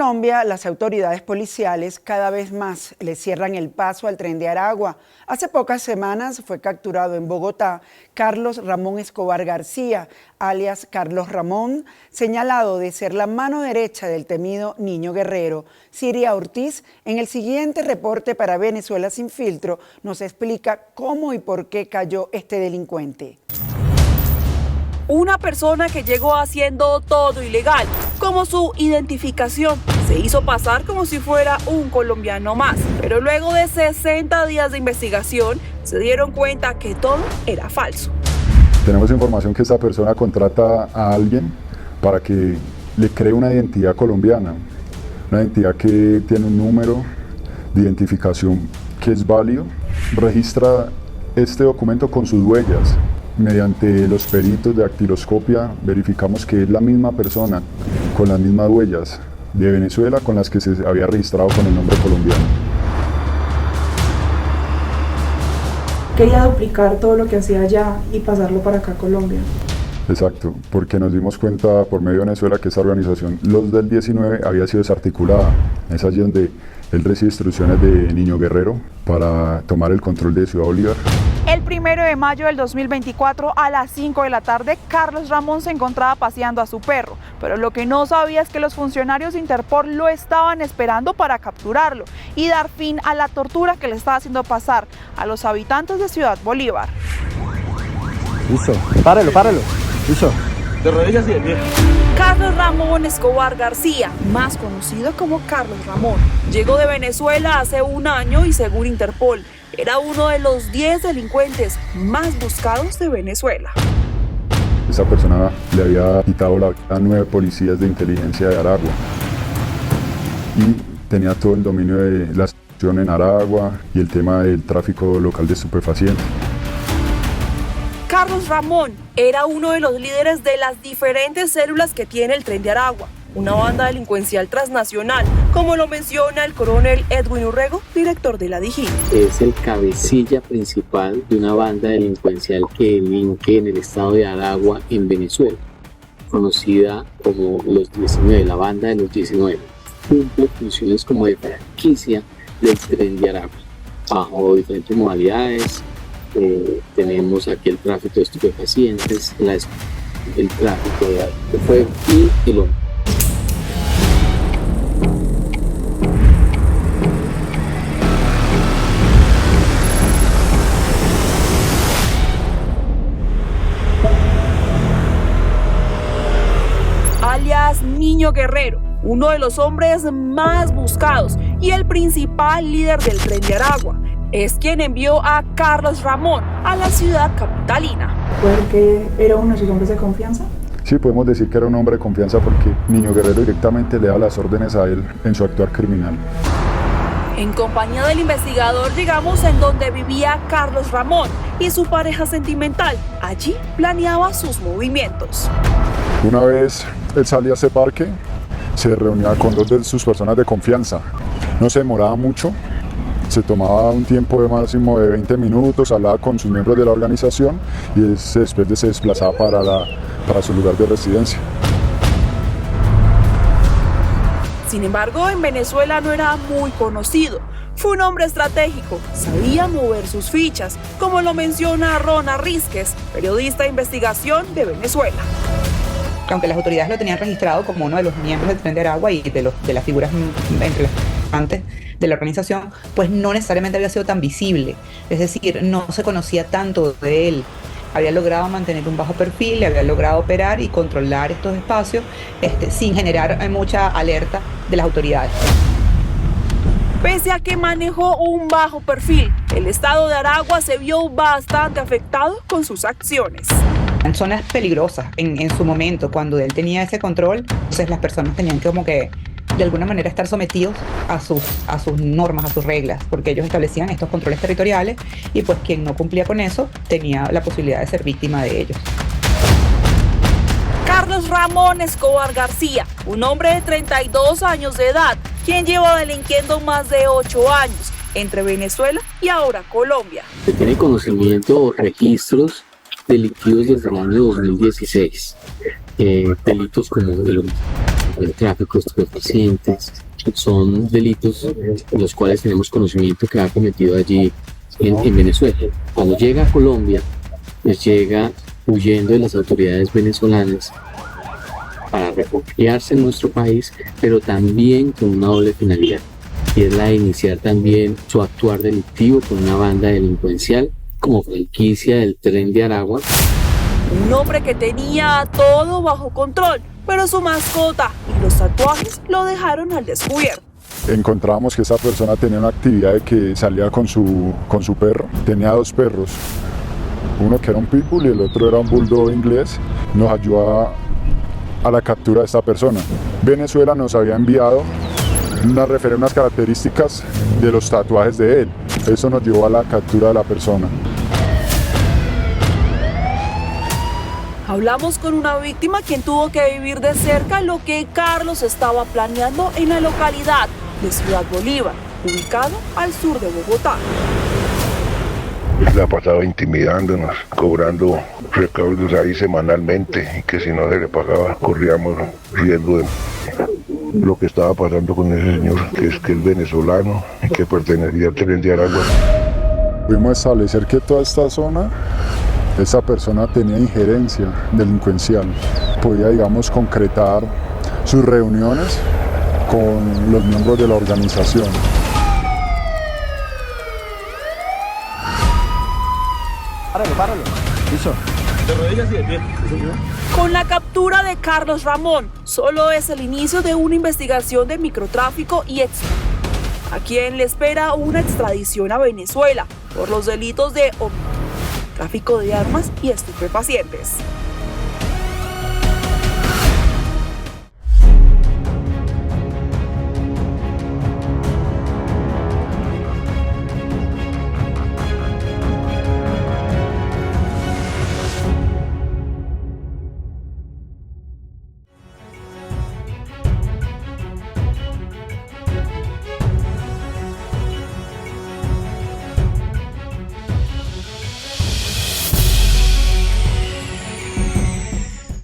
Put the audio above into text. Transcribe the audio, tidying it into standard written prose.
Colombia, las autoridades policiales cada vez más le cierran el paso al Tren de Aragua. Hace pocas semanas fue capturado en Bogotá Carlos Ramón Escobar García, alias Carlos Ramón, señalado de ser la mano derecha del temido Niño Guerrero. Siria Ortiz, en el siguiente reporte para Venezuela Sin Filtro, nos explica cómo y por qué cayó este delincuente. Una persona que llegó haciendo todo ilegal, como su identificación. Se hizo pasar como si fuera un colombiano más, pero luego de 60 días de investigación, se dieron cuenta que todo era falso. Tenemos información que esta persona contrata a alguien para que le cree una identidad colombiana, una identidad que tiene un número de identificación que es válido, registra este documento con sus huellas. Mediante los peritos de dactiloscopia verificamos que es la misma persona con las mismas huellas de Venezuela con las que se había registrado con el nombre colombiano. Quería duplicar todo lo que hacía allá y pasarlo para acá a Colombia. Exacto, porque nos dimos cuenta por medio de Venezuela que esa organización, los del 19, había sido desarticulada. Es allí donde él recibe instrucciones de Niño Guerrero para tomar el control de Ciudad Bolívar. El 1 de mayo del 2024 a las 5 de la tarde, Carlos Ramón se encontraba paseando a su perro, pero lo que no sabía es que los funcionarios de Interpol lo estaban esperando para capturarlo y dar fin a la tortura que le estaba haciendo pasar a los habitantes de Ciudad Bolívar. Listo, páralo. Listo. De rodillas y de pie. Carlos Ramón Escobar García, más conocido como Carlos Ramón, llegó de Venezuela hace un año y según Interpol, era uno de los 10 delincuentes más buscados de Venezuela. Esa persona le había quitado la vida a 9 policías de inteligencia de Aragua y tenía todo el dominio de la situación en Aragua y el tema del tráfico local de estupefacientes. Carlos Ramón era uno de los líderes de las diferentes células que tiene el Tren de Aragua, una banda delincuencial transnacional, como lo menciona el coronel Edwin Urrego, director de la DIGIN. Es el cabecilla principal de una banda delincuencial que delinque en el estado de Aragua, en Venezuela, conocida como los 19, la banda de los 19. Cumple funciones como de franquicia del Tren de Aragua, bajo diferentes modalidades. Tenemos aquí el tráfico de estupefacientes, el tráfico de fuego y el hombre. Alias Niño Guerrero, uno de los hombres más buscados y el principal líder del Tren de Aragua, es quien envió a Carlos Ramón a la ciudad capitalina. ¿Puede que era uno de sus hombres de confianza? Sí, podemos decir que era un hombre de confianza porque Niño Guerrero directamente le da las órdenes a él en su actuar criminal. En compañía del investigador llegamos en donde vivía Carlos Ramón y su pareja sentimental. Allí planeaba sus movimientos. Una vez él salía a ese parque, se reunía con 2 de sus personas de confianza. No se demoraba mucho, se tomaba un tiempo de máximo de 20 minutos, hablaba con sus miembros de la organización y después se desplazaba para su lugar de residencia. Sin embargo, en Venezuela no era muy conocido. Fue un hombre estratégico, sabía mover sus fichas, como lo menciona Rona Rísquez, periodista de investigación de Venezuela. Aunque las autoridades lo tenían registrado como uno de los miembros del Tren de Aragua y de las figuras entre las antes de la organización, pues no necesariamente había sido tan visible. Es decir, no se conocía tanto de él. Había logrado mantener un bajo perfil, había logrado operar y controlar estos espacios sin generar mucha alerta de las autoridades. Pese a que manejó un bajo perfil, el estado de Aragua se vio bastante afectado con sus acciones. En zonas peligrosas, en su momento, cuando él tenía ese control, entonces las personas tenían que como que de alguna manera estar sometidos a sus normas, a sus reglas, porque ellos establecían estos controles territoriales y pues quien no cumplía con eso tenía la posibilidad de ser víctima de ellos. Carlos Ramón Escobar García, un hombre de 32 años de edad, quien lleva delinquiendo más de 8 años entre Venezuela y ahora Colombia. Se tiene conocimiento o registros delictivos desde el año 2016, delitos como el homicidio. el tráfico de estupefacientes. Son delitos los cuales tenemos conocimiento que ha cometido allí en Venezuela. Cuando llega a Colombia, pues llega huyendo de las autoridades venezolanas para refugiarse en nuestro país, pero también con una doble finalidad, y es la de iniciar también su actuar delictivo con una banda delincuencial como franquicia del Tren de Aragua. Un hombre que tenía todo bajo control, pero su mascota y los tatuajes lo dejaron al descubierto. Encontramos que esa persona tenía una actividad de que salía con su perro. Tenía 2 perros, uno que era un pitbull y el otro era un bulldog inglés. Nos ayudó a la captura de esta persona. Venezuela nos había enviado unas características de los tatuajes de él. Eso nos llevó a la captura de la persona. Hablamos con una víctima quien tuvo que vivir de cerca lo que Carlos estaba planeando en la localidad de Ciudad Bolívar, ubicado al sur de Bogotá. La pasaba intimidándonos, cobrando recaudos ahí semanalmente, y que si no se le pagaba corríamos riendo de lo que estaba pasando con ese señor, que es venezolano y que pertenecía al Tren de Aragua. Pudimos establecer que toda esta zona, esa persona tenía injerencia delincuencial. Podía, digamos, concretar sus reuniones con los miembros de la organización. Páralo. Listo. De rodillas y de pie. Con la captura de Carlos Ramón, solo es el inicio de una investigación de microtráfico y a quien le espera una extradición a Venezuela por los delitos de tráfico de armas y estupefacientes.